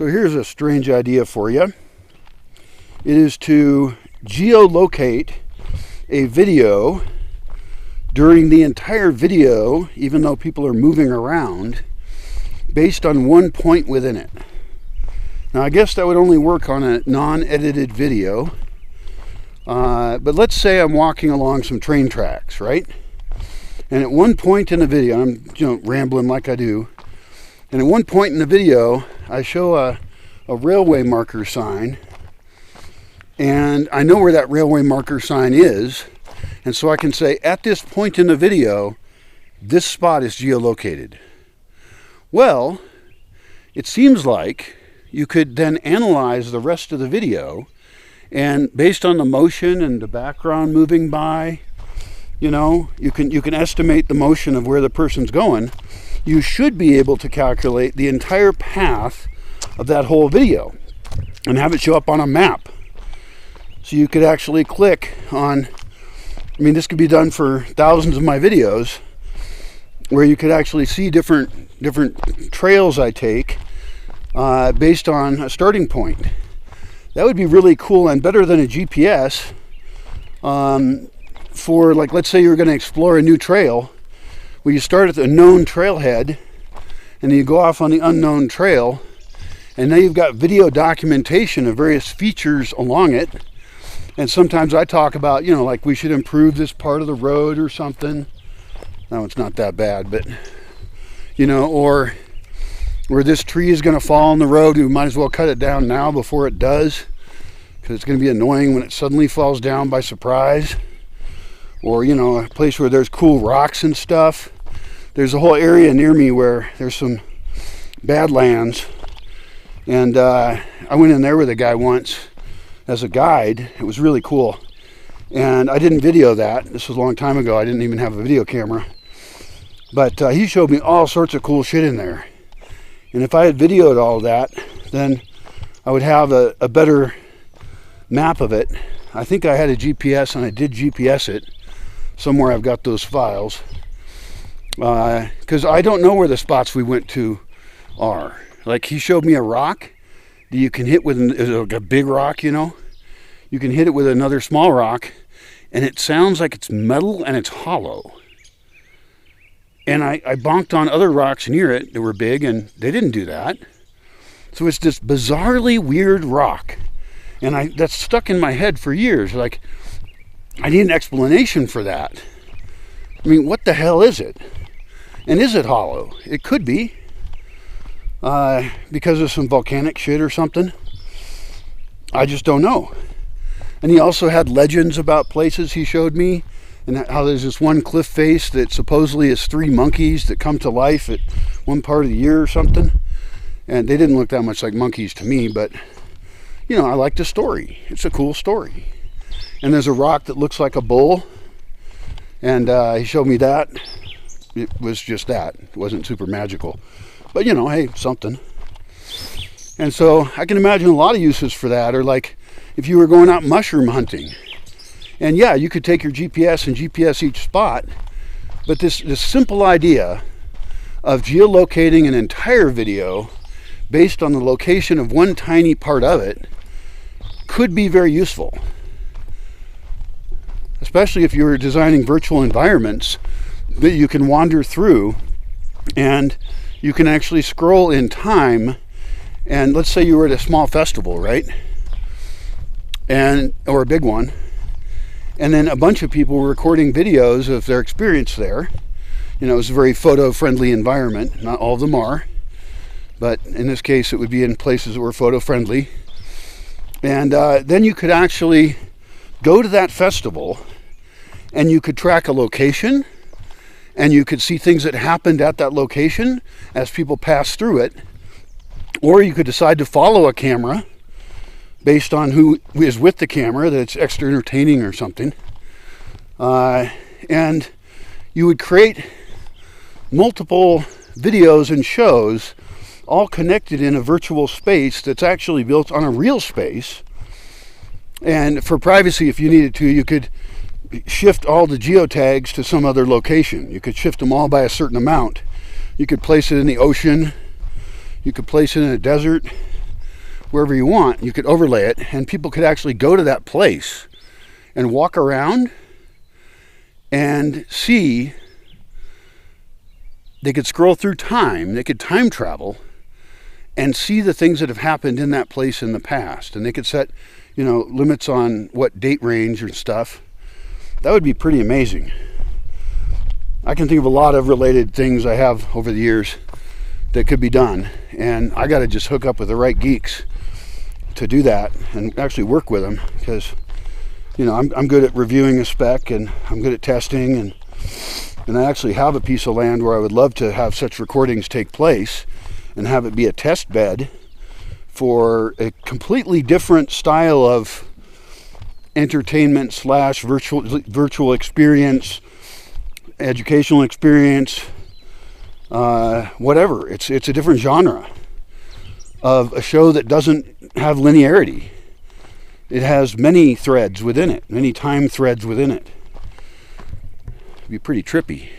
So here's a strange idea for you. It is to geolocate a video during the entire video, even though people are moving around, based on one point within it. Now I guess that would only work on a non-edited video, but let's say I'm walking along some train tracks, right? And at one point in the video, I'm rambling like I do, and at one point in the video, I show a railway marker sign, and I know where that railway marker sign is, and so I can say, at this point in the video, this spot is geolocated. Well, it seems like you could then analyze the rest of the video, and based on the motion and the background moving by, you can estimate the motion of where the person's going. You should be able to calculate the entire path of that whole video and have it show up on a map. So you could actually click on, this could be done for thousands of my videos, where you could actually see different trails I take based on a starting point. That would be really cool and better than a GPS for, like, let's say you're going to explore a new trail. Well, you start at the known trailhead and then you go off on the unknown trail, and now you've got video documentation of various features along it. And sometimes I talk about, like we should improve this part of the road or something. No, it's not that bad, but or where this tree is going to fall on the road, we might as well cut it down now before it does, because it's going to be annoying when it suddenly falls down by surprise. Or a place where there's cool rocks and stuff. There's a whole area near me where there's some badlands, and I went in there with a guy once as a guide. It was really cool, and I didn't video that. This was a long time ago. I didn't even have a video camera, but he showed me all sorts of cool shit in there. And if I had videoed all that, then I would have a better map of it. I think I had a GPS, and I did GPS it. Somewhere I've got those files. Because I don't know where the spots we went to are. Like, he showed me a rock that you can hit with a big rock, You can hit it with another small rock, and it sounds like it's metal and it's hollow. And I bonked on other rocks near it that were big, and they didn't do that. So it's this bizarrely weird rock. And that's stuck in my head for years. Like, I need an explanation for that. What the hell is it? And is it hollow? It could be. Because of some volcanic shit or something. I just don't know. And he also had legends about places he showed me, and how there's this one cliff face that supposedly is 3 monkeys that come to life at one part of the year or something. And they didn't look that much like monkeys to me, but I like the story. It's a cool story. And there's a rock that looks like a bull, and he showed me that. It was just that. It wasn't super magical, but hey, something. And so I can imagine a lot of uses for that. Or like if you were going out mushroom hunting, and yeah, you could take your GPS and GPS each spot, but this simple idea of geolocating an entire video based on the location of one tiny part of it could be very useful. Especially if you're designing virtual environments that you can wander through, and you can actually scroll in time. And let's say you were at a small festival, right? Or a big one. And then a bunch of people were recording videos of their experience there. It was a very photo-friendly environment. Not all of them are, but in this case it would be in places that were photo-friendly. And then you could actually go to that festival, and you could track a location, and you could see things that happened at that location as people passed through it. Or you could decide to follow a camera based on who is with the camera, that it's extra entertaining or something. And you would create multiple videos and shows all connected in a virtual space that's actually built on a real space. And for privacy, if you needed to, you could shift all the geo-tags to some other location. You could shift them all by a certain amount. You could place it in the ocean. You could place it in a desert. wherever you want. You could overlay it, and people could actually go to that place and walk around and see. They could scroll through time. They could time travel and see the things that have happened in that place in the past. And they could set, limits on what date range and stuff. That would be pretty amazing. I can think of a lot of related things I have over the years that could be done. And I got to just hook up with the right geeks to do that and actually work with them, because, I'm good at reviewing a spec, and I'm good at testing, and I actually have a piece of land where I would love to have such recordings take place and have it be a test bed for a completely different style of entertainment / virtual experience, educational experience, whatever. It's a different genre of a show that doesn't have linearity. It has many threads within it, many time threads within it. It'd be pretty trippy.